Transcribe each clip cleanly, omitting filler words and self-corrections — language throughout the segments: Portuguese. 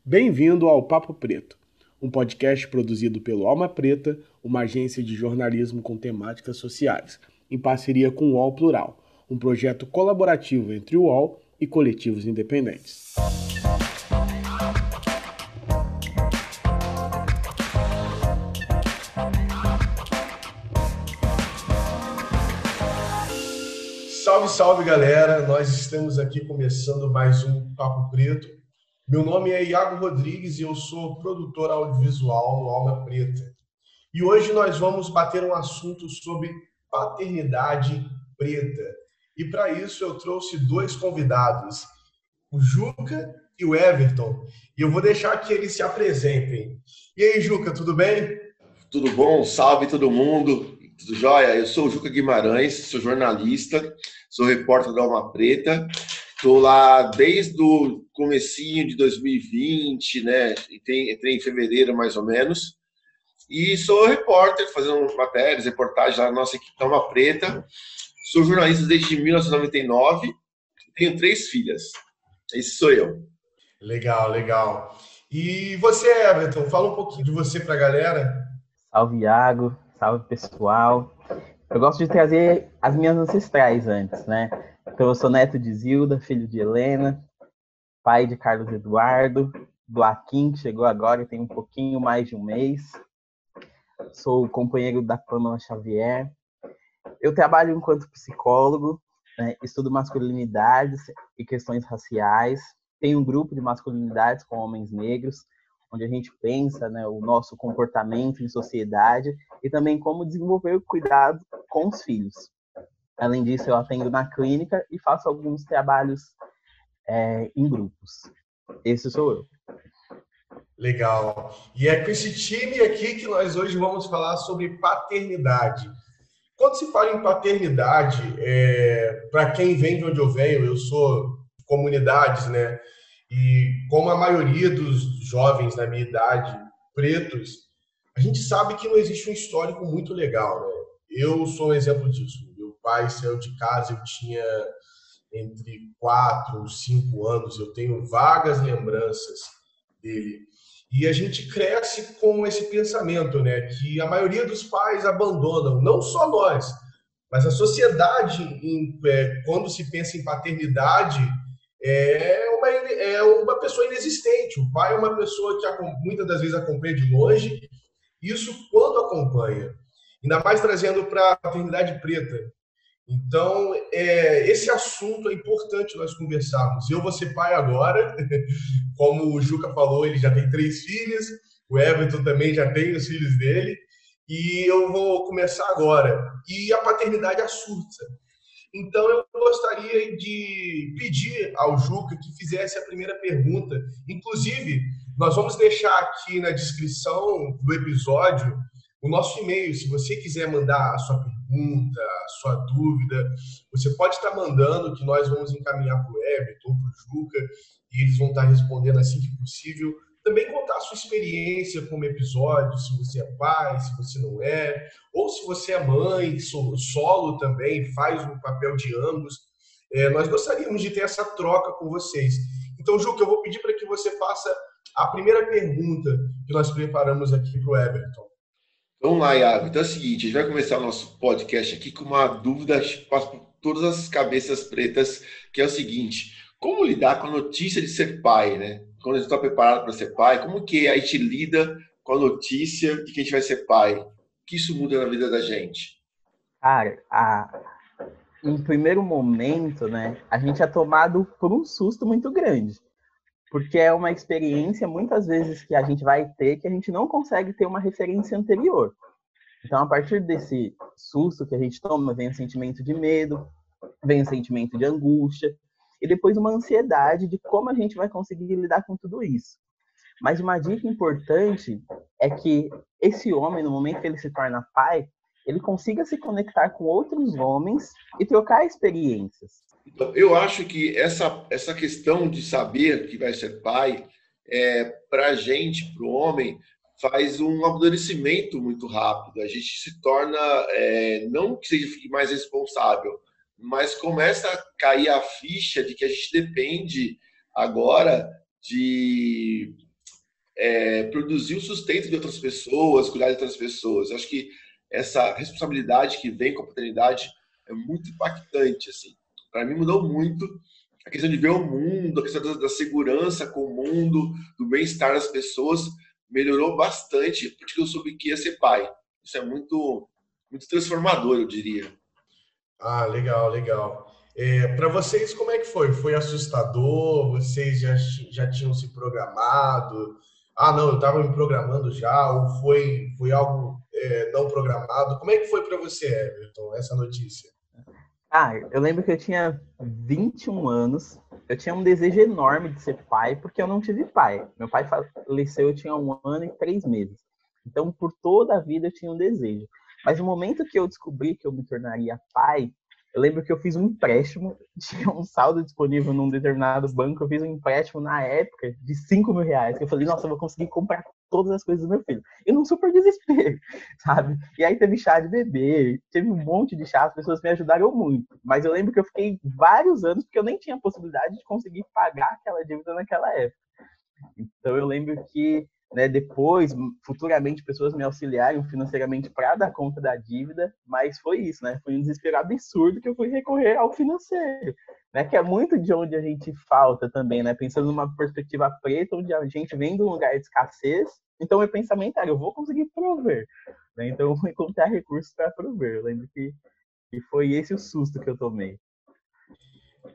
Bem-vindo ao Papo Preto, um podcast produzido pelo Alma Preta, uma agência de jornalismo com temáticas sociais, em parceria com o UOL Plural, um projeto colaborativo entre o UOL e coletivos independentes. Salve, salve, galera! Nós estamos aqui começando mais um Papo Preto. Meu nome é Iago Rodrigues e eu sou produtor audiovisual no Alma Preta. E hoje nós vamos bater um assunto sobre paternidade preta. E para isso eu trouxe dois convidados, o Juca e o Everton. E eu vou deixar que eles se apresentem. E aí, Juca, tudo bem? Tudo bom? Salve todo mundo. Tudo jóia? Eu sou o Juca Guimarães, sou jornalista, sou repórter da Alma Preta. Estou lá desde o comecinho de 2020, né? Entrei em fevereiro, mais ou menos. E sou repórter, fazendo matérias, reportagens lá na nossa equipe da Alma Preta. Sou jornalista desde 1999. Tenho 3 filhas. Esse sou eu. Legal, legal. E você, Everton, fala um pouquinho de você para a galera. Salve, Iago. Salve, pessoal. Eu gosto de trazer as minhas ancestrais antes, né? Então, eu sou neto de Zilda, filho de Helena, pai de Carlos Eduardo, do Akin, que chegou agora e tem um pouquinho mais de um mês. Sou companheiro da Pamela Xavier. Eu trabalho enquanto psicólogo, né? Estudo masculinidades e questões raciais. Tenho um grupo de masculinidades com homens negros, onde a gente pensa, né, o nosso comportamento em sociedade e também como desenvolver o cuidado com os filhos. Além disso, eu atendo na clínica e faço alguns trabalhos em grupos. Esse sou eu. Legal. E é com esse time aqui que nós hoje vamos falar sobre paternidade. Quando se fala em paternidade, para quem vem de onde eu venho, eu sou de comunidades, né? E como a maioria dos jovens na minha idade, pretos, a gente sabe que não existe um histórico muito legal, né? Eu sou um exemplo disso. Meu pai saiu de casa, eu tinha entre 4 e 5 anos, eu tenho vagas lembranças dele. E a gente cresce com esse pensamento, né, que a maioria dos pais abandonam, não só nós, mas a sociedade, quando se pensa em paternidade, é uma pessoa inexistente. O pai é uma pessoa que muitas das vezes acompanha de longe, isso quando acompanha. Ainda mais trazendo para a paternidade preta. Então, esse assunto é importante nós conversarmos. Eu vou ser pai agora, como o Juca falou, ele já tem 3 filhas, o Everton também já tem os filhos dele, e eu vou começar agora. E a paternidade assusta. Então, eu gostaria de pedir ao Juca que fizesse a primeira pergunta. Inclusive, nós vamos deixar aqui na descrição do episódio o nosso e-mail. Se você quiser mandar a sua pergunta, a sua dúvida, você pode estar mandando, que nós vamos encaminhar para o Everton ou para o Juca, e eles vão estar respondendo assim que possível. Também contar a sua experiência como episódio, se você é pai, se você não é, ou se você é mãe, solo também, faz um papel de ambos. Nós gostaríamos de ter essa troca com vocês. Então, Juca, eu vou pedir para que você faça a primeira pergunta que nós preparamos aqui para o Everton. Vamos lá, Iago. Então é o seguinte, a gente vai começar o nosso podcast aqui com uma dúvida que passa por todas as cabeças pretas, que é o seguinte: como lidar com a notícia de ser pai, né? Quando a gente está preparado para ser pai, como que a gente lida com a notícia de que a gente vai ser pai? O que isso muda na vida da gente? Cara, em primeiro momento, né, a gente é tomado por um susto muito grande. Porque é uma experiência, muitas vezes, que a gente vai ter que a gente não consegue ter uma referência anterior. Então, a partir desse susto que a gente toma, vem o sentimento de medo, vem o sentimento de angústia, e depois uma ansiedade de como a gente vai conseguir lidar com tudo isso. Mas uma dica importante é que esse homem, no momento que ele se torna pai, ele consiga se conectar com outros homens e trocar experiências. Então, eu acho que essa questão de saber que vai ser pai, para a gente, para o homem, faz um amadurecimento muito rápido. A gente se torna, não que seja mais responsável, mas começa a cair a ficha de que a gente depende agora produzir o sustento de outras pessoas, cuidar de outras pessoas. Eu acho que essa responsabilidade que vem com a paternidade é muito impactante, assim. Para mim mudou muito a questão de ver o mundo, a questão da segurança com o mundo, do bem-estar das pessoas, melhorou bastante porque eu soube que ia ser pai. Isso é muito, muito transformador, eu diria. Ah, legal, legal. Para vocês, como é que foi? Foi assustador? Vocês já tinham se programado? Ah, não, eu estava me programando já, ou foi algo não programado? Como é que foi para você, Everton, essa notícia? Eu lembro que eu tinha 21 anos, eu tinha um desejo enorme de ser pai, porque eu não tive pai. Meu pai faleceu, eu tinha 1 ano e 3 meses. Então, por toda a vida, eu tinha um desejo. Mas no momento que eu descobri que eu me tornaria pai, eu lembro que eu fiz um empréstimo, tinha um saldo disponível num determinado banco, eu fiz um empréstimo na época de R$ 5.000, que eu falei, nossa, eu vou conseguir comprar todas as coisas do meu filho. E num super desespero, sabe? E aí teve chá de bebê, teve um monte de chá, as pessoas me ajudaram muito. Mas eu lembro que eu fiquei vários anos, porque eu nem tinha possibilidade de conseguir pagar aquela dívida naquela época. Então eu lembro que, né, depois, futuramente, pessoas me auxiliaram financeiramente para dar conta da dívida, mas foi isso, né? Foi um desespero absurdo que eu fui recorrer ao financeiro, né? Que é muito de onde a gente falta também, né? Pensando numa perspectiva preta, onde a gente vem de um lugar de escassez, então meu pensamento era, eu vou conseguir prover, né? Então eu vou encontrar recursos para prover. Eu lembro que foi esse o susto que eu tomei.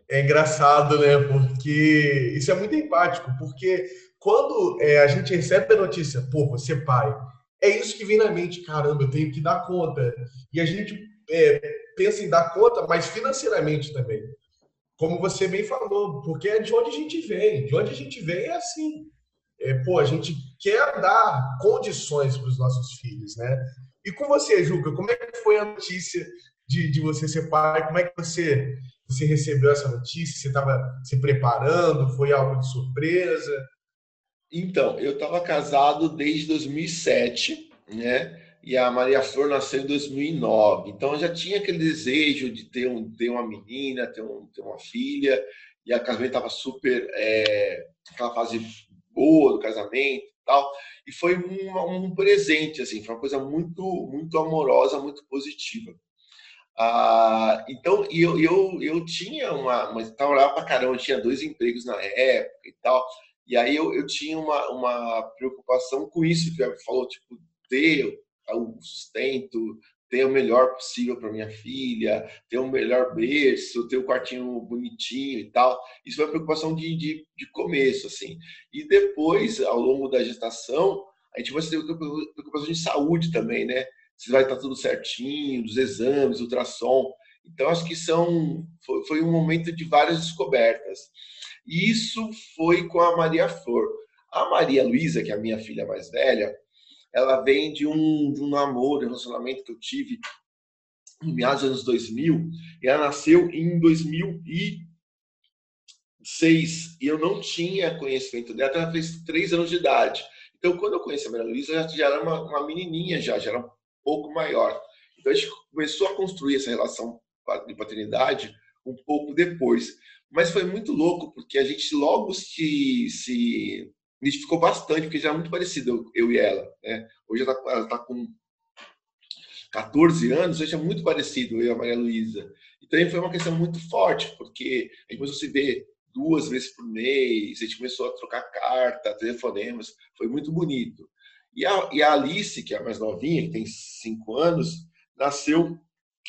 É engraçado, né? Porque isso é muito empático, porque quando a gente recebe a notícia, pô, você é pai, é isso que vem na mente, caramba, eu tenho que dar conta. E a gente pensa em dar conta, mas financeiramente também. Como você bem falou, porque é de onde a gente vem. De onde a gente vem é assim. Pô, a gente quer dar condições para os nossos filhos, né? E com você, Juca, como é que foi a notícia de você ser pai? Como é que você recebeu essa notícia? Você estava se preparando? Foi algo de surpresa? Então, eu estava casado desde 2007, né? E a Maria Flor nasceu em 2009. Então, eu já tinha aquele desejo de ter uma menina, ter uma filha. E a casamento estava super, aquela fase boa do casamento e tal. E foi um presente, assim, foi uma coisa muito, muito amorosa, muito positiva. Então, eu tinha trabalhava pra caramba, eu tinha 2 empregos na época e tal, e aí eu tinha uma preocupação com isso, que ela falou, tipo, ter o sustento, ter o melhor possível para minha filha, ter o melhor berço, ter o quartinho bonitinho e tal. Isso foi uma preocupação de começo, assim. E depois, ao longo da gestação, a gente vai ter preocupação de saúde também, né? Se vai estar tudo certinho, dos exames, ultrassom. Então, acho que foi um momento de várias descobertas. E isso foi com a Maria Flor. A Maria Luísa, que é a minha filha mais velha, ela vem de um namoro, um relacionamento que eu tive em meados dos anos 2000, e ela nasceu em 2006, e eu não tinha conhecimento dela, ela fez 3 anos de idade. Então, quando eu conheci a Maria Luísa, já era uma menininha, já era um pouco maior. Então, a gente começou a construir essa relação de paternidade um pouco depois. Mas foi muito louco, porque a gente logo se identificou bastante, porque já é muito parecido, eu e ela, né? Hoje ela está com 14 anos, hoje é muito parecido, eu e a Maria Luísa. Então, foi uma questão muito forte, porque a gente começou a se ver 2 vezes por mês, a gente começou a trocar carta, telefonemas, foi muito bonito. E a Alice, que é a mais novinha, que tem 5 anos, nasceu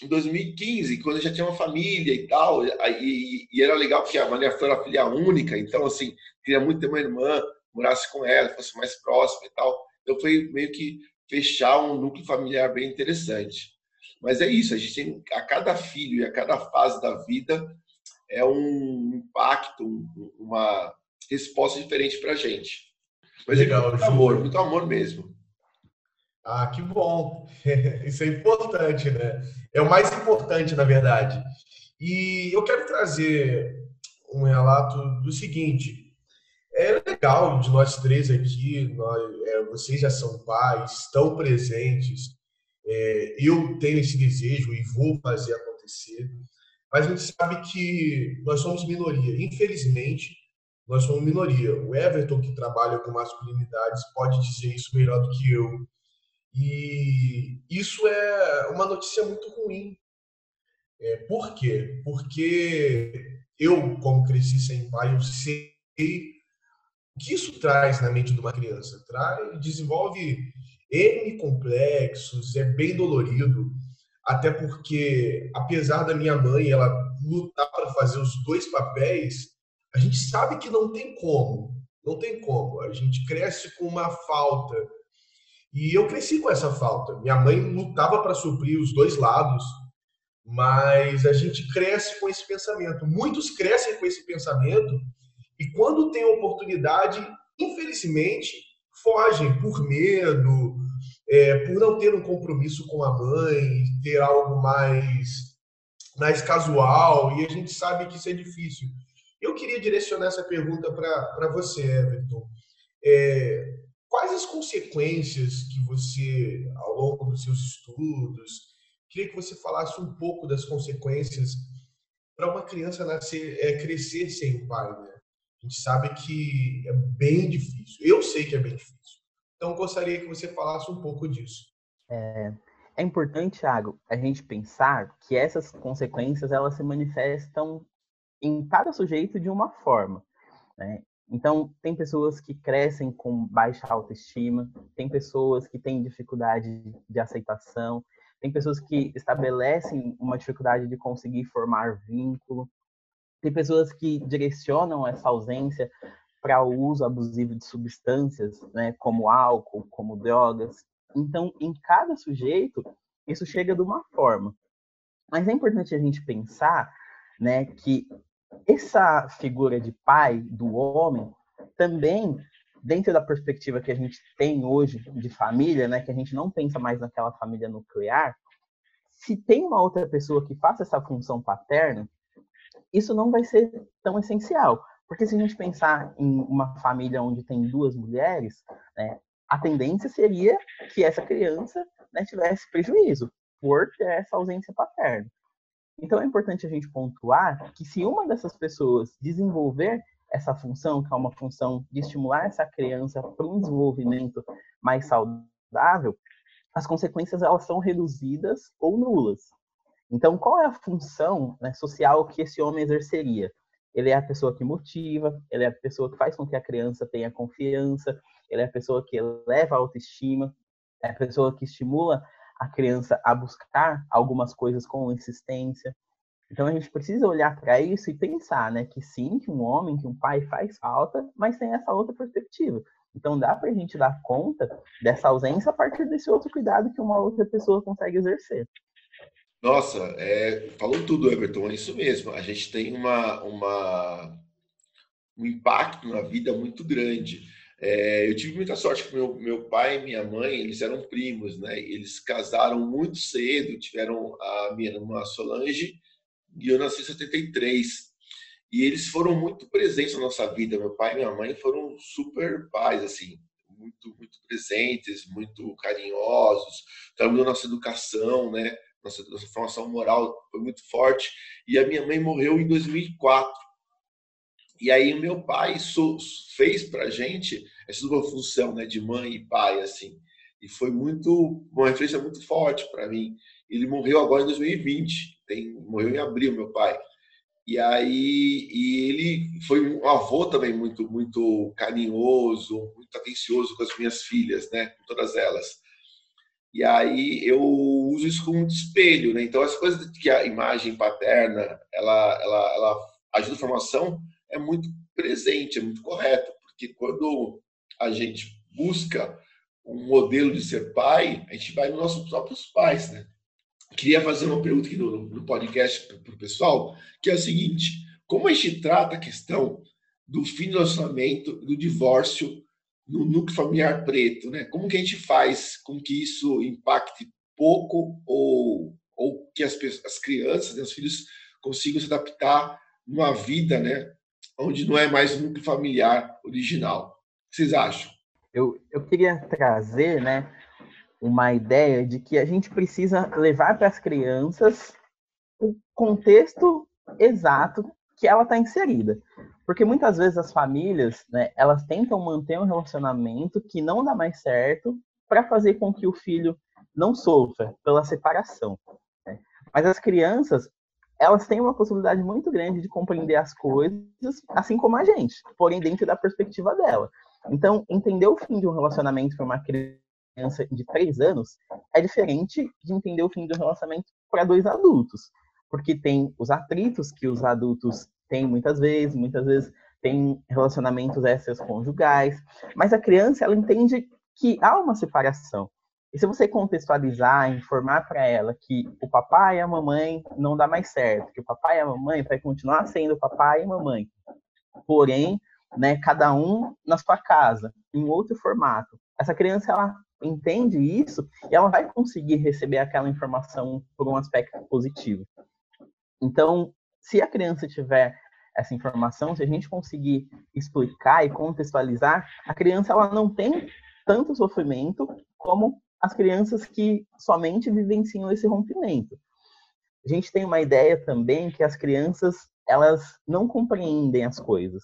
em 2015, quando eu já tinha uma família e tal, e era legal porque a Maria foi a filha única, então, assim, queria muito ter uma irmã, morasse com ela, fosse mais próxima e tal. Então, foi meio que fechar um núcleo familiar bem interessante. Mas é isso, a gente tem, a cada filho e a cada fase da vida é um impacto, uma resposta diferente para a gente. Mas é Legal, muito Juca. amor mesmo. Ah, que bom. Isso é importante, né? É o mais importante, na verdade. E eu quero trazer um relato do seguinte. É legal de nós três aqui, vocês já são pais, estão presentes. Eu tenho esse desejo e vou fazer acontecer. Mas a gente sabe que nós somos minoria. Infelizmente, nós somos minoria. O Everton, que trabalha com masculinidades, pode dizer isso melhor do que eu. E isso é uma notícia muito ruim. Por quê? Porque eu, como cresci sem pai, eu sei o que isso traz na mente de uma criança. Desenvolve N complexos, é bem dolorido, até porque, apesar da minha mãe ela lutar para fazer os dois papéis, a gente sabe que não tem como. Não tem como. A gente cresce com uma falta. E eu cresci com essa falta. Minha mãe lutava para suprir os dois lados, mas a gente cresce com esse pensamento. Muitos crescem com esse pensamento e quando tem oportunidade, infelizmente, fogem por medo, por não ter um compromisso com a mãe, ter algo mais casual, e a gente sabe que isso é difícil. Eu queria direcionar essa pergunta para você, Everton. Quais as consequências que você, ao longo dos seus estudos, queria que você falasse um pouco das consequências para uma criança nascer, crescer sem o pai, né? A gente sabe que é bem difícil. Eu sei que é bem difícil. Então, eu gostaria que você falasse um pouco disso. É importante, Thiago, a gente pensar que essas consequências elas se manifestam em cada sujeito de uma forma, né? Então, tem pessoas que crescem com baixa autoestima, tem pessoas que têm dificuldade de aceitação, tem pessoas que estabelecem uma dificuldade de conseguir formar vínculo, tem pessoas que direcionam essa ausência para o uso abusivo de substâncias, né, como álcool, como drogas. Então, em cada sujeito, isso chega de uma forma. Mas é importante a gente pensar, né, que essa figura de pai do homem também, dentro da perspectiva que a gente tem hoje de família, né, que a gente não pensa mais naquela família nuclear, se tem uma outra pessoa que faça essa função paterna, isso não vai ser tão essencial. Porque se a gente pensar em uma família onde tem duas mulheres, né, a tendência seria que essa criança, né, tivesse prejuízo por ter essa ausência paterna. Então é importante a gente pontuar que se uma dessas pessoas desenvolver essa função, que é uma função de estimular essa criança para um desenvolvimento mais saudável, as consequências elas são reduzidas ou nulas. Então, qual é a função, né, social que esse homem exerceria? Ele é a pessoa que motiva, ele é a pessoa que faz com que a criança tenha confiança, ele é a pessoa que eleva a autoestima, é a pessoa que estimula a criança a buscar algumas coisas com insistência. Então, a gente precisa olhar para isso e pensar, né, que sim, que um homem, que um pai faz falta, mas tem essa outra perspectiva. Então, dá para a gente dar conta dessa ausência a partir desse outro cuidado que uma outra pessoa consegue exercer. Nossa, falou tudo, Everton, é isso mesmo. A gente tem um impacto na vida muito grande. Eu tive muita sorte que meu pai e minha mãe, eles eram primos, né? Eles casaram muito cedo, tiveram a minha irmã Solange e eu nasci em 73. E eles foram muito presentes na nossa vida. Meu pai e minha mãe foram super pais, assim, muito presentes, muito carinhosos, trabalhando na nossa educação, né? Nossa formação moral foi muito forte. E a minha mãe morreu em 2004. E aí o meu pai fez para a gente essa dupla função, né, de mãe e pai, assim. E foi uma referência muito forte para mim. Ele morreu agora em 2020, morreu em abril, meu pai. E ele foi um avô também muito carinhoso, muito atencioso com as minhas filhas, né, com todas elas. E aí eu uso isso como um espelho, né? Então, as coisas que a imagem paterna ela ajuda a formação é muito presente, é muito correto, porque quando a gente busca um modelo de ser pai, a gente vai nos nossos próprios pais, né? Queria fazer uma pergunta aqui no podcast para o pessoal, que é o seguinte: como a gente trata a questão do fim do relacionamento, do divórcio no núcleo familiar preto, né? Como que a gente faz com que isso impacte pouco ou que as crianças, né, os filhos consigam se adaptar numa vida, né, onde não é mais o núcleo familiar original? O que vocês acham? Eu queria trazer, né, uma ideia de que a gente precisa levar para as crianças o contexto exato que ela está inserida. Porque muitas vezes as famílias, né, elas tentam manter um relacionamento que não dá mais certo para fazer com que o filho não sofra pela separação, né? Mas as crianças, elas têm uma possibilidade muito grande de compreender as coisas, assim como a gente, porém dentro da perspectiva dela. Então, entender o fim de um relacionamento para uma criança de 3 anos é diferente de entender o fim de um relacionamento para 2 adultos, porque tem os atritos que os adultos têm muitas vezes tem relacionamentos extraconjugais, mas a criança, ela entende que há uma separação. E se você contextualizar, informar para ela que o papai e a mamãe não dá mais certo, que o papai e a mamãe vai continuar sendo papai e mamãe, porém, né, cada um na sua casa, em outro formato. Essa criança, ela entende isso e ela vai conseguir receber aquela informação por um aspecto positivo. Então, se a criança tiver essa informação, se a gente conseguir explicar e contextualizar, a criança, ela não tem tanto sofrimento como as crianças que somente vivenciam esse rompimento. A gente tem uma ideia também que as crianças, elas não compreendem as coisas.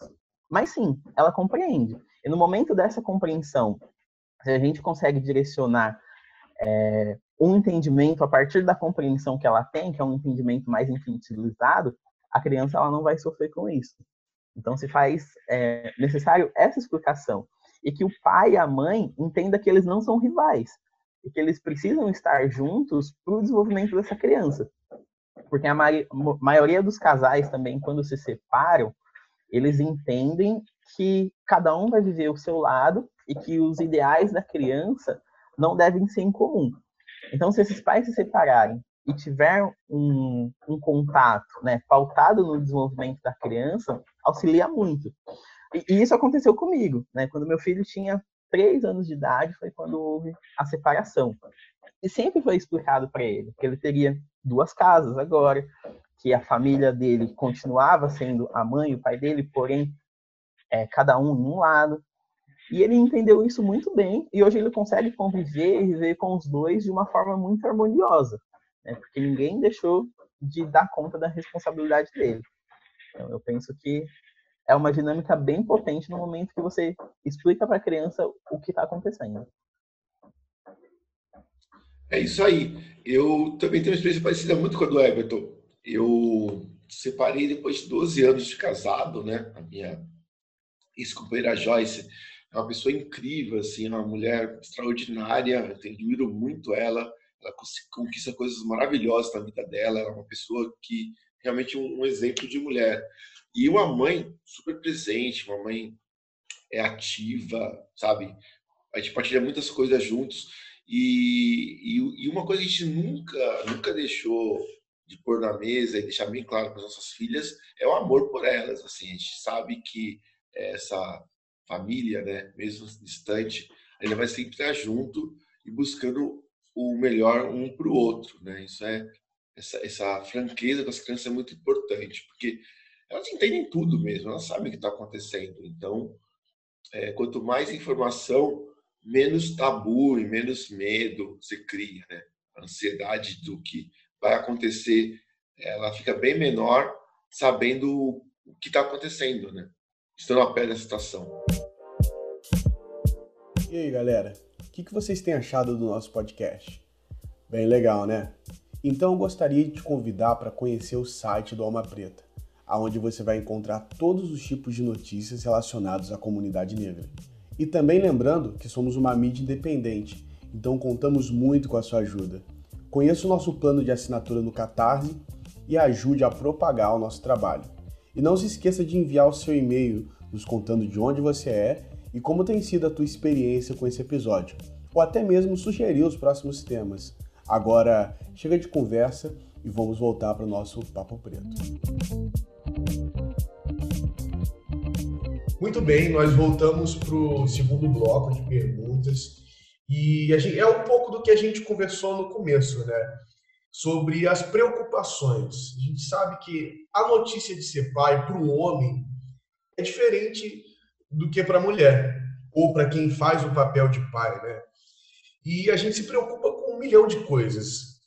Mas sim, ela compreende. E no momento dessa compreensão, se a gente consegue direcionar um entendimento a partir da compreensão que ela tem, que é um entendimento mais infantilizado, a criança, ela não vai sofrer com isso. Então, se faz necessário essa explicação. E que o pai e a mãe entendam que eles não são rivais. E que eles precisam estar juntos para o desenvolvimento dessa criança. Porque a maioria dos casais também, quando se separam, eles entendem que cada um vai viver o seu lado e que os ideais da criança não devem ser em comum. Então, se esses pais se separarem e tiver um contato, né, pautado no desenvolvimento da criança, auxilia muito. E isso aconteceu comigo, né? Quando meu filho tinha 3 anos de idade, foi quando houve a separação. E sempre foi explicado para ele que ele teria 2 casas agora, que a família dele continuava sendo a mãe e o pai dele, porém, cada um em um lado. E ele entendeu isso muito bem, e hoje ele consegue conviver e viver com os dois de uma forma muito harmoniosa, né? Porque ninguém deixou de dar conta da responsabilidade dele. Então, eu penso que é uma dinâmica bem potente no momento que você explica para a criança o que está acontecendo. É isso aí. Eu também tenho uma experiência parecida muito com a do Everton. Eu separei depois de 12 anos de casado, né? A minha ex-companheira Joyce é uma pessoa incrível, assim, uma mulher extraordinária. Eu admiro muito ela. Ela conquista coisas maravilhosas na vida dela. Ela é uma pessoa que realmente um exemplo de mulher. E uma mãe super presente, uma mãe ativa, sabe? A gente partilha muitas coisas juntos. E uma coisa que a gente nunca deixou de pôr na mesa e deixar bem claro para as nossas filhas é o amor por elas. Assim, a gente sabe que essa família, né, mesmo distante, ela vai sempre estar junto e buscando o melhor um para o outro, né? Isso essa franqueza das crianças é muito importante, porque elas entendem tudo mesmo, elas sabem o que está acontecendo. Então, quanto mais informação, menos tabu e menos medo você cria, né? A ansiedade do que vai acontecer, ela fica bem menor sabendo o que está acontecendo, né? Estando a pé da situação. E aí, galera? O que vocês têm achado do nosso podcast? Bem legal, né? Então eu gostaria de te convidar para conhecer o site do Alma Preta, onde você vai encontrar todos os tipos de notícias relacionados à comunidade negra. E também lembrando que somos uma mídia independente, então contamos muito com a sua ajuda. Conheça o nosso plano de assinatura no Catarse e ajude a propagar o nosso trabalho. E não se esqueça de enviar o seu e-mail nos contando de onde você é e como tem sido a tua experiência com esse episódio, ou até mesmo sugerir os próximos temas. Agora, chega de conversa e vamos voltar para o nosso Papo Preto. Muito bem, nós voltamos para o segundo bloco de perguntas e é um pouco do que a gente conversou no começo, né? Sobre as preocupações. A gente sabe que a notícia de ser pai para o homem é diferente do que para a mulher, ou para quem faz o papel de pai, né? E a gente se preocupa com 1 milhão de coisas.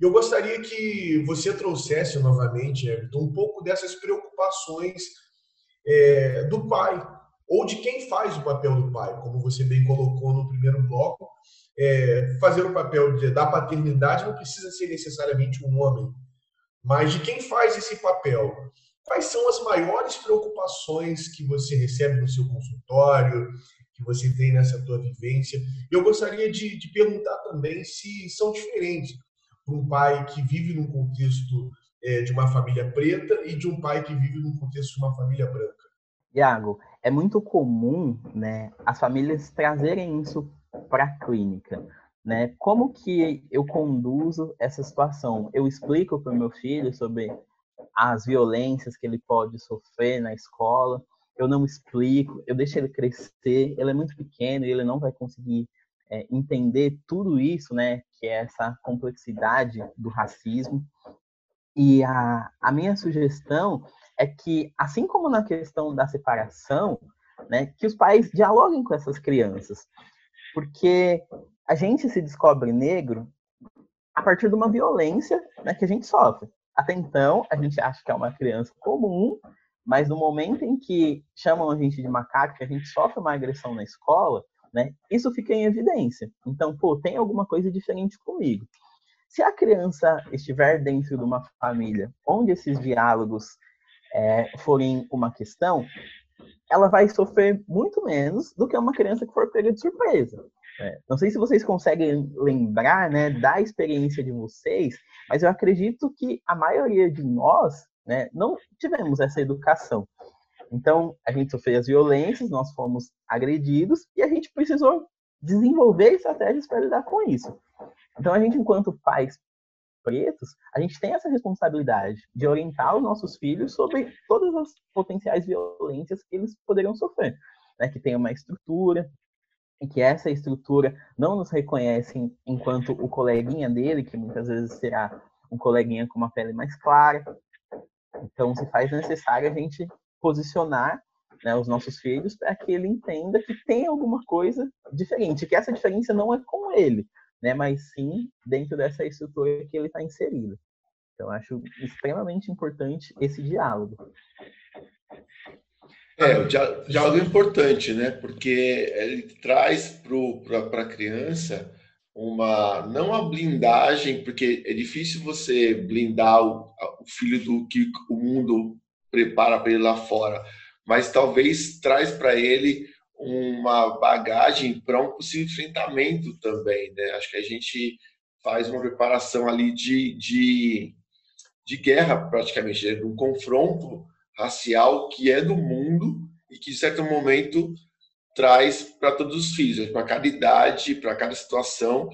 Eu gostaria que você trouxesse novamente, Everton, um pouco dessas preocupações do pai, ou de quem faz o papel do pai, como você bem colocou no primeiro bloco. Fazer o papel da paternidade não precisa ser necessariamente um homem, mas de quem faz esse papel. Quais são as maiores preocupações que você recebe no seu consultório, que você tem nessa tua vivência? Eu gostaria de perguntar também se são diferentes para um pai que vive num contexto de uma família preta e de um pai que vive num contexto de uma família branca. Iago, é muito comum, né, as famílias trazerem isso para a clínica, né? Como que eu conduzo essa situação? Eu explico para o meu filho sobre as violências que ele pode sofrer na escola. Eu não explico, eu deixo ele crescer. Ele é muito pequeno e ele não vai conseguir entender tudo isso, né? Que é essa complexidade do racismo. E a minha sugestão é que, assim como na questão da separação, né, que os pais dialoguem com essas crianças. Porque a gente se descobre negro a partir de uma violência, né, que a gente sofre. Até então, a gente acha que é uma criança comum, mas no momento em que chamam a gente de macaco, que a gente sofre uma agressão na escola, né, isso fica em evidência. Então, tem alguma coisa diferente comigo. Se a criança estiver dentro de uma família onde esses diálogos forem uma questão, ela vai sofrer muito menos do que uma criança que for pega de surpresa. Não sei se vocês conseguem lembrar, né, da experiência de vocês, mas eu acredito que a maioria de nós, né, não tivemos essa educação. Então, a gente sofreu as violências, nós fomos agredidos e a gente precisou desenvolver estratégias para lidar com isso. Então, a gente, enquanto pais pretos, a gente tem essa responsabilidade de orientar os nossos filhos sobre todas as potenciais violências que eles poderiam sofrer, né? Que tem uma estrutura, e que essa estrutura não nos reconhece enquanto o coleguinha dele, que muitas vezes será um coleguinha com uma pele mais clara. Então, se faz necessário a gente posicionar, né, os nossos filhos para que ele entenda que tem alguma coisa diferente, que essa diferença não é com ele, né, mas sim dentro dessa estrutura que ele está inserido. Então, acho extremamente importante esse diálogo. O diálogo é importante, né? Porque ele traz para a criança não a blindagem, porque é difícil você blindar o filho do que o mundo prepara para ele lá fora, mas talvez traz para ele uma bagagem para um possível enfrentamento também, né? Acho que a gente faz uma preparação ali de guerra, praticamente, de um confronto racial que é do mundo e que, de certo momento, traz para todos os filhos, para cada idade, para cada situação,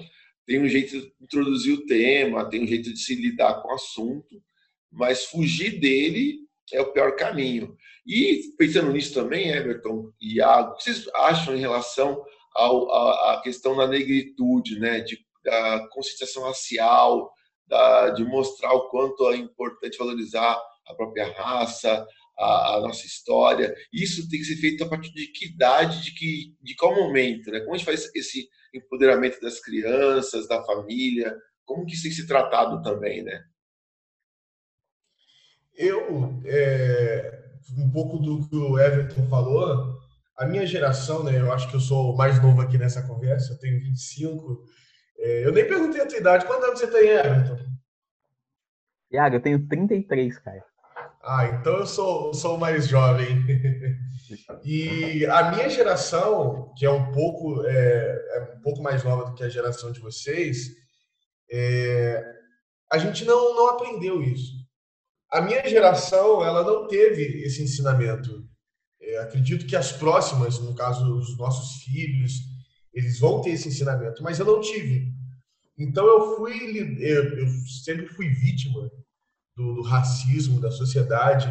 tem um jeito de introduzir o tema, tem um jeito de se lidar com o assunto, mas fugir dele é o pior caminho. E, pensando nisso também, Everton e Iago, o que vocês acham em relação à questão da negritude, né, da conscientização racial, de mostrar o quanto é importante valorizar a própria raça, a nossa história? Isso tem que ser feito a partir de que idade, de qual momento, né? Como a gente faz esse empoderamento das crianças, da família? Como que isso tem que ser tratado também, né? Um pouco do que o Everton falou, a minha geração, né? Eu acho que eu sou o mais novo aqui nessa conversa, eu tenho 25. Eu nem perguntei a tua idade. Quantos anos você tem, Everton? Iago, eu tenho 33, cara. Então eu sou o mais jovem. E a minha geração, que é um pouco mais nova do que a geração de vocês, a gente não aprendeu isso. A minha geração, ela não teve esse ensinamento. Acredito que as próximas, no caso os nossos filhos, eles vão ter esse ensinamento, mas eu não tive. Então eu sempre fui vítima do racismo, da sociedade,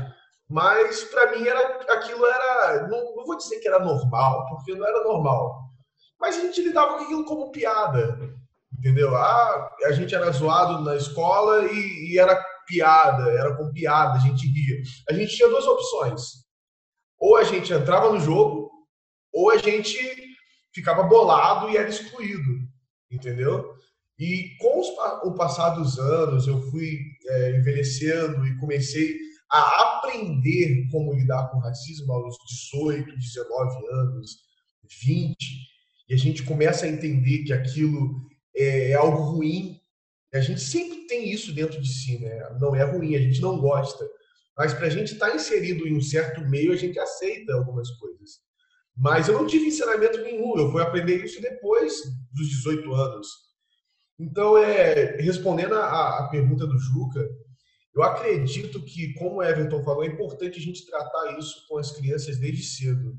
mas para mim aquilo era, não vou dizer que era normal, porque não era normal, mas a gente lidava com aquilo como piada, entendeu? A gente era zoado na escola e era piada, era com piada, a gente ria. A gente tinha duas opções: ou a gente entrava no jogo, ou a gente ficava bolado e era excluído, entendeu? E com o passar dos anos, eu fui envelhecendo e comecei a aprender como lidar com o racismo aos 18, 19 anos, 20, e a gente começa a entender que aquilo é algo ruim. A gente sempre tem isso dentro de si, né? Não é ruim, a gente não gosta. Mas para a gente estar inserido em um certo meio, a gente aceita algumas coisas. Mas eu não tive ensinamento nenhum, eu fui aprender isso depois dos 18 anos. Então, respondendo a pergunta do Juca, eu acredito que, como o Everton falou, é importante a gente tratar isso com as crianças desde cedo.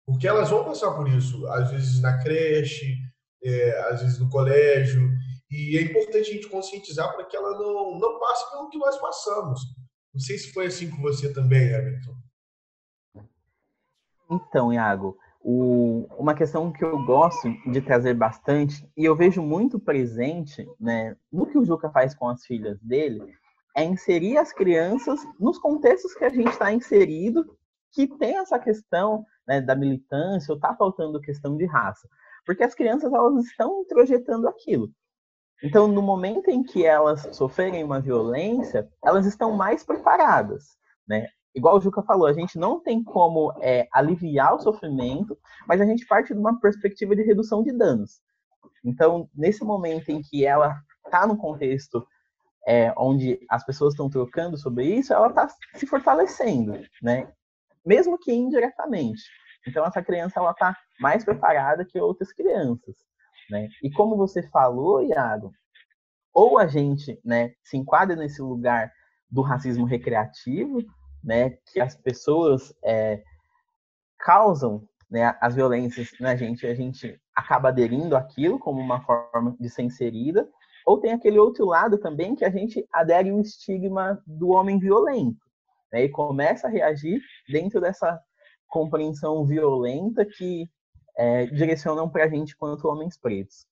Porque elas vão passar por isso, às vezes na creche, às vezes no colégio, e é importante a gente conscientizar para que ela não passe pelo que nós passamos. Não sei se foi assim com você também, Everton. Então, Iago, uma questão que eu gosto de trazer bastante, e eu vejo muito presente, né, no que o Juca faz com as filhas dele, é inserir as crianças nos contextos que a gente está inserido, que tem essa questão, né, da militância, ou está faltando questão de raça. Porque as crianças, elas estão introjetando aquilo. Então, no momento em que elas sofrerem uma violência, elas estão mais preparadas, né? Igual o Juca falou, a gente não tem como aliviar o sofrimento, mas a gente parte de uma perspectiva de redução de danos. Então, nesse momento em que ela está num contexto onde as pessoas estão trocando sobre isso, ela está se fortalecendo, né? Mesmo que indiretamente. Então, essa criança está mais preparada que outras crianças, né? E como você falou, Iago, ou a gente, né, se enquadra nesse lugar do racismo recreativo, né, que as pessoas causam, né, as violências na gente, a gente acaba aderindo àquilo como uma forma de ser inserida, ou tem aquele outro lado também que a gente adere ao estigma do homem violento, né, e começa a reagir dentro dessa compreensão violenta que direcionam para a gente quanto homens pretos.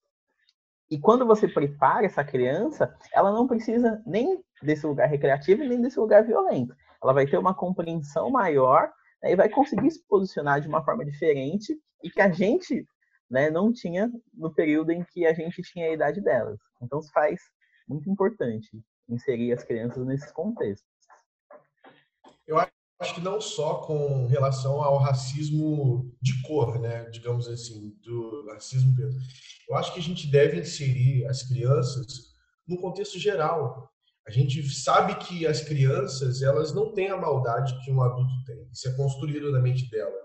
E quando você prepara essa criança, ela não precisa nem desse lugar recreativo, nem desse lugar violento. Ela vai ter uma compreensão maior, né, e vai conseguir se posicionar de uma forma diferente e que a gente, né, não tinha no período em que a gente tinha a idade delas. Então, se faz muito importante inserir as crianças nesses contextos. Eu acho que não só com relação ao racismo de cor, né, digamos assim, do racismo preto. Eu acho que a gente deve inserir as crianças no contexto geral. A gente sabe que as crianças, elas não têm a maldade que um adulto tem. Isso é construído na mente dela.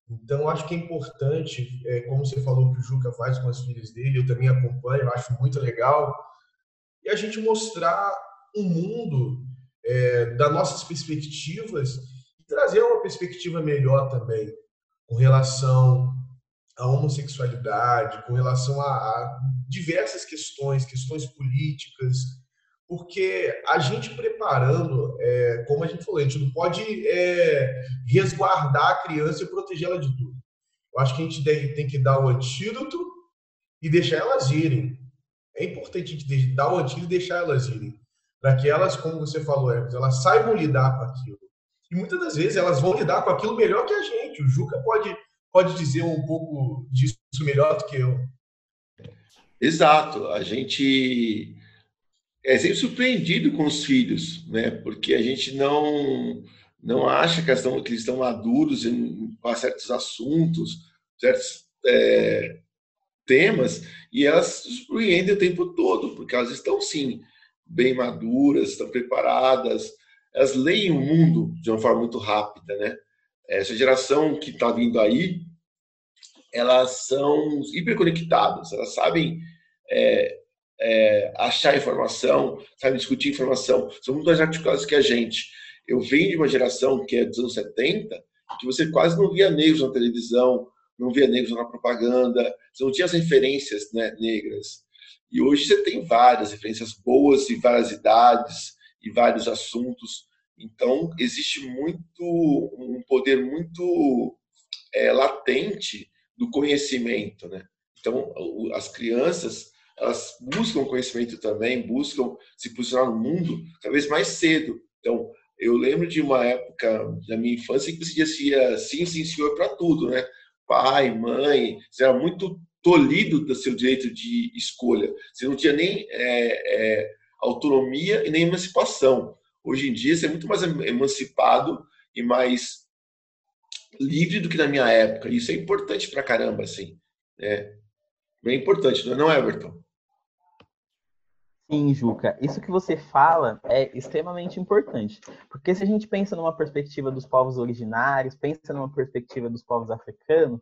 Então, acho que é importante, como você falou que o Juca faz com as filhas dele, eu também acompanho, eu acho muito legal, e a gente mostrar um mundo das nossas perspectivas e trazer uma perspectiva melhor também com relação à homossexualidade, com relação a diversas questões políticas, porque a gente preparando, como a gente falou, a gente não pode resguardar a criança e protegê-la de tudo. Eu acho que a gente tem que dar o antídoto e deixar elas irem. É importante a gente dar o antídoto e deixar elas irem, para que elas, como você falou, elas saibam lidar com aquilo. E muitas das vezes elas vão lidar com aquilo melhor que a gente. O Juca pode dizer um pouco disso melhor do que eu. Exato. A gente é sempre surpreendido com os filhos, né? Porque a gente não acha que eles estão maduros em certos assuntos, certos temas, e elas se surpreendem o tempo todo, porque elas estão, sim, bem maduras, estão preparadas, elas leem o mundo de uma forma muito rápida, né? Essa geração que está vindo aí, elas são hiperconectadas, elas sabem achar informação, sabem discutir informação, são muito mais articuladas que a gente. Eu venho de uma geração que é dos anos 70, que você quase não via negros na televisão, não via negros na propaganda, você não tinha as referências, né, negras. E hoje você tem várias referências boas e várias idades e vários assuntos. Então, existe um poder muito latente do conhecimento, né? Então, as crianças, elas buscam conhecimento também, buscam se posicionar no mundo cada vez mais cedo. Então, eu lembro de uma época da minha infância que você dizia sim, sim, senhor para tudo, né? Pai, mãe, você era muito tolhido do seu direito de escolha. Você não tinha nem autonomia e nem emancipação. hoje em dia, ser muito mais emancipado e mais livre do que na minha época. Isso é importante pra caramba, assim. É bem importante, não é, Everton? Sim, Juca, isso que você fala é extremamente importante, porque se a gente pensa numa perspectiva dos povos originários, pensa numa perspectiva dos povos africanos,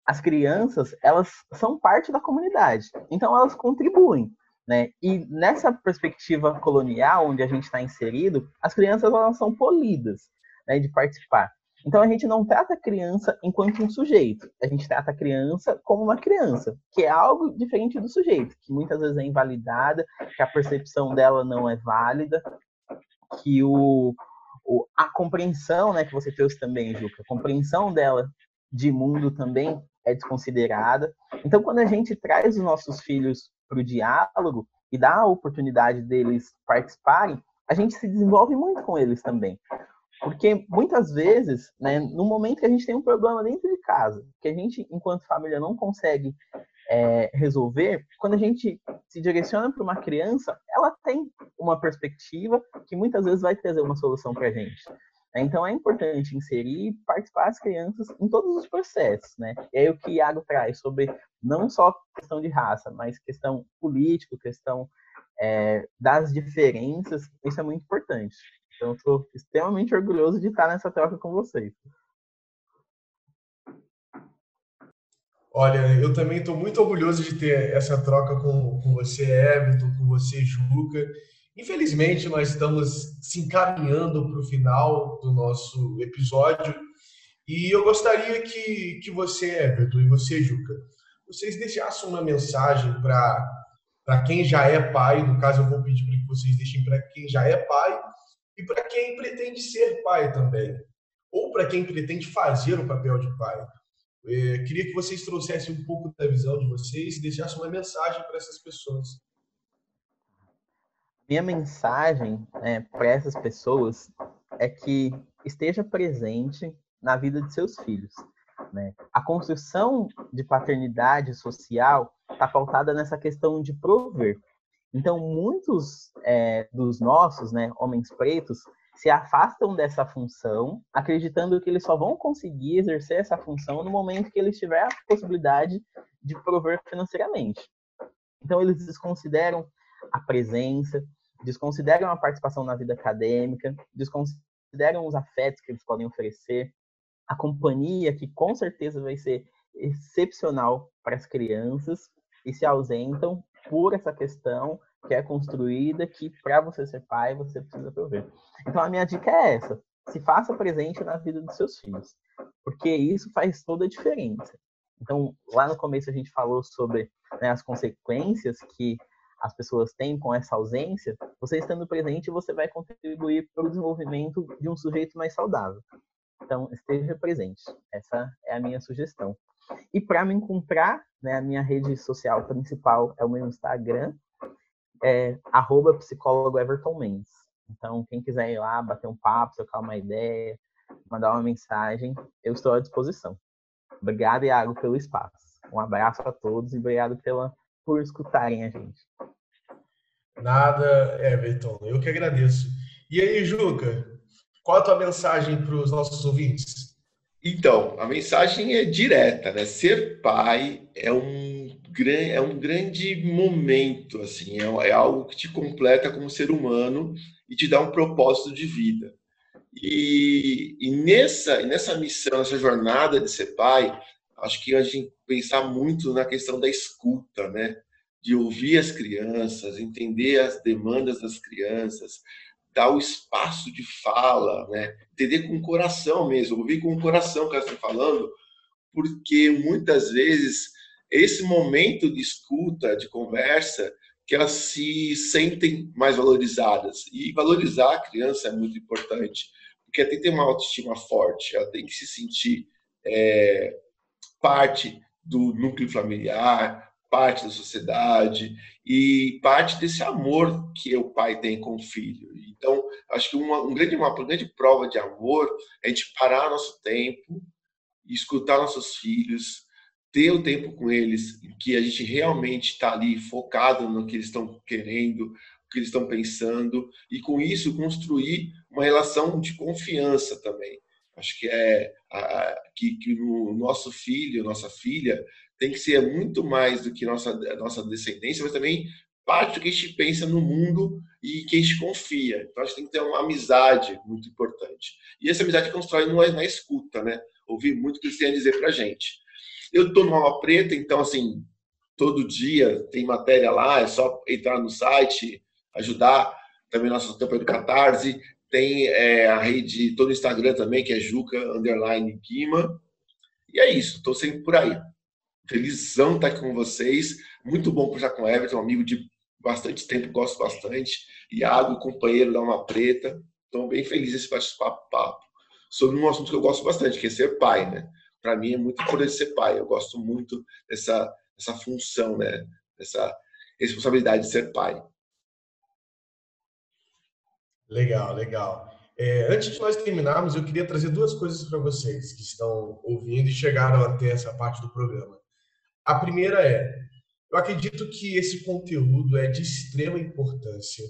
as crianças, elas são parte da comunidade, então elas contribuem, né? E nessa perspectiva colonial, onde a gente está inserido, as crianças, elas são polidas, né, de participar. Então a gente não trata a criança enquanto um sujeito, a gente trata a criança como uma criança, que é algo diferente do sujeito, que muitas vezes é invalidada, que a percepção dela não é válida, que a compreensão, né, que você trouxe também, Juca, a compreensão dela de mundo também é desconsiderada. Então, quando a gente traz os nossos filhos para o diálogo e dá a oportunidade deles participarem, a gente se desenvolve muito com eles também. Porque muitas vezes, né, no momento que a gente tem um problema dentro de casa, que a gente, enquanto família, não consegue resolver, quando a gente se direciona para uma criança, ela tem uma perspectiva que muitas vezes vai trazer uma solução para a gente. Então é importante inserir e participar as crianças em todos os processos, né? E aí o que Iago traz sobre não só questão de raça, mas questão política, questão das diferenças, isso é muito importante. Então, eu estou extremamente orgulhoso de estar nessa troca com vocês. Olha, eu também estou muito orgulhoso de ter essa troca com você, Everton, com você, Juca. Infelizmente, nós estamos se encaminhando para o final do nosso episódio e eu gostaria que você, Everton, e você, Juca, vocês deixassem uma mensagem para quem já é pai. No caso, eu vou pedir para que vocês deixem para quem já é pai e para quem pretende ser pai também, ou para quem pretende fazer o papel de pai. Queria que vocês trouxessem um pouco da visão de vocês e deixassem uma mensagem para essas pessoas. Minha mensagem para essas pessoas é que esteja presente na vida de seus filhos, né? A construção de paternidade social está pautada nessa questão de prover. Então, muitos dos nossos, né, homens pretos, se afastam dessa função, acreditando que eles só vão conseguir exercer essa função no momento que eles tiverem a possibilidade de prover financeiramente. Então, eles desconsideram a presença, desconsideram a participação na vida acadêmica, desconsideram os afetos que eles podem oferecer, a companhia, que com certeza vai ser excepcional para as crianças, e se ausentam por essa questão que é construída, que para você ser pai, você precisa prover. Então, a minha dica é essa: se faça presente na vida dos seus filhos, porque isso faz toda a diferença. Então, lá no começo a gente falou sobre, né, as consequências que as pessoas têm com essa ausência. Você estando presente, você vai contribuir para o desenvolvimento de um sujeito mais saudável. Então, esteja presente. Essa é a minha sugestão. E para me encontrar, né, a minha rede social principal é o meu Instagram, @psicólogo Everton Mendes. Então, quem quiser ir lá, bater um papo, trocar uma ideia, mandar uma mensagem, eu estou à disposição. Obrigado, Iago, pelo espaço. Um abraço a todos e obrigado por escutarem a gente. Nada, Everton, eu que agradeço. E aí, Juca, qual a tua mensagem para os nossos ouvintes? Então, a mensagem é direta, né? Ser pai é um grande momento, assim, é algo que te completa como ser humano e te dá um propósito de vida. E nessa missão, nessa jornada de ser pai, acho que a gente pensar muito na questão da escuta, né? De ouvir as crianças, entender as demandas das crianças, dar o espaço de fala, né? Entender com o coração mesmo, ouvir com o coração que elas estão falando, porque muitas vezes esse momento de escuta, de conversa, que elas se sentem mais valorizadas. E valorizar a criança é muito importante, porque ela tem que ter uma autoestima forte, ela tem que se sentir parte do núcleo familiar, parte da sociedade e parte desse amor que o pai tem com o filho. Então, acho que uma grande prova de amor é a gente parar nosso tempo, escutar nossos filhos, ter o tempo com eles, que a gente realmente está ali focado no que eles estão querendo, que eles estão pensando, e com isso construir uma relação de confiança também. Acho que que o nosso filho, nossa filha, tem que ser muito mais do que nossa descendência, mas também parte do que a gente pensa no mundo e que a gente confia. Então, a gente tem que ter uma amizade muito importante. E essa amizade constrói na escuta, né? Ouvir muito o que eles têm a dizer para a gente. Eu estou no Alma Preta, então, assim, todo dia tem matéria lá, é só entrar no site, ajudar. Também nossa campanha do Catarse. Tem a rede, todo o Instagram também, que é Juca_Guima. E é isso, estou sempre por aí. Felizão estar aqui com vocês. Muito bom conversar com o Everton, um amigo de bastante tempo, gosto bastante. Iago, companheiro da Alma Preta. Estou bem feliz esse bate-papo sobre um assunto que eu gosto bastante, que é ser pai, né? Para mim é muito importante ser pai. Eu gosto muito dessa função, né? Dessa responsabilidade de ser pai. Legal, legal. Antes de nós terminarmos, eu queria trazer duas coisas para vocês que estão ouvindo e chegaram até essa parte do programa. A primeira eu acredito que esse conteúdo é de extrema importância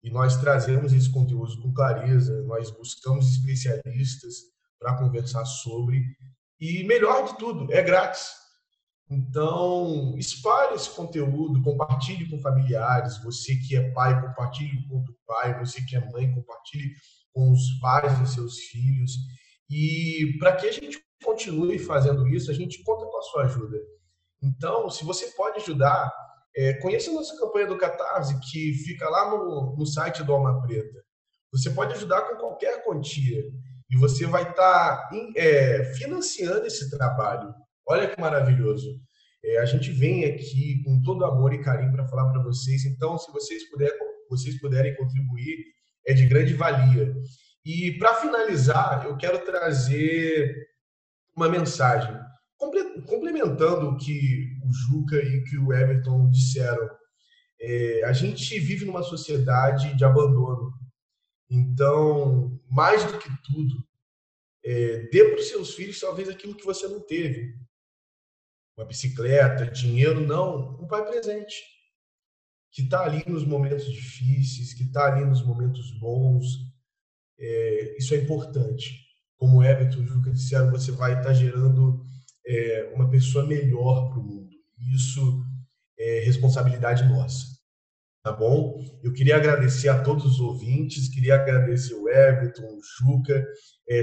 e nós trazemos esse conteúdo com clareza, nós buscamos especialistas para conversar sobre e, melhor de tudo, é grátis. Então, espalhe esse conteúdo, compartilhe com familiares. Você que é pai, compartilhe com o pai. Você que é mãe, compartilhe com os pais dos seus filhos. E para que a gente continue fazendo isso, a gente conta com a sua ajuda. Então, se você pode ajudar, conheça a nossa campanha do Catarse, que fica lá no site do Alma Preta. Você pode ajudar com qualquer quantia e você vai estar financiando esse trabalho. Olha que maravilhoso. A gente vem aqui com todo amor e carinho para falar para vocês. Então, se vocês puderem contribuir, é de grande valia. E, para finalizar, eu quero trazer uma mensagem. Complementando o que o Juca e que o Everton disseram, a gente vive numa sociedade de abandono. Então, mais do que tudo, dê para os seus filhos talvez aquilo que você não teve. Uma bicicleta, dinheiro, não. Um pai presente, que está ali nos momentos difíceis, que está ali nos momentos bons. Isso é importante. Como o Everton e o Juca disseram, você vai estar gerando uma pessoa melhor para o mundo. Isso é responsabilidade nossa. Tá bom? Eu queria agradecer a todos os ouvintes, queria agradecer o Everton, o Juca.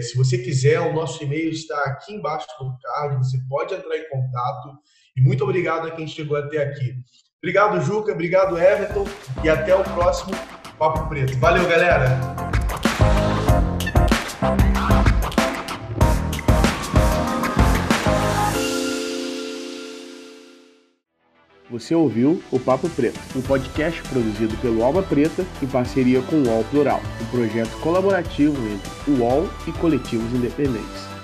Se você quiser, o nosso e-mail está aqui embaixo do card, você pode entrar em contato. E muito obrigado a quem chegou até aqui. Obrigado, Juca, obrigado, Everton, e até o próximo Papo Preto. Valeu, galera! Você ouviu o Papo Preto, um podcast produzido pelo Alma Preta em parceria com o UOL Plural, um projeto colaborativo entre o UOL e coletivos independentes.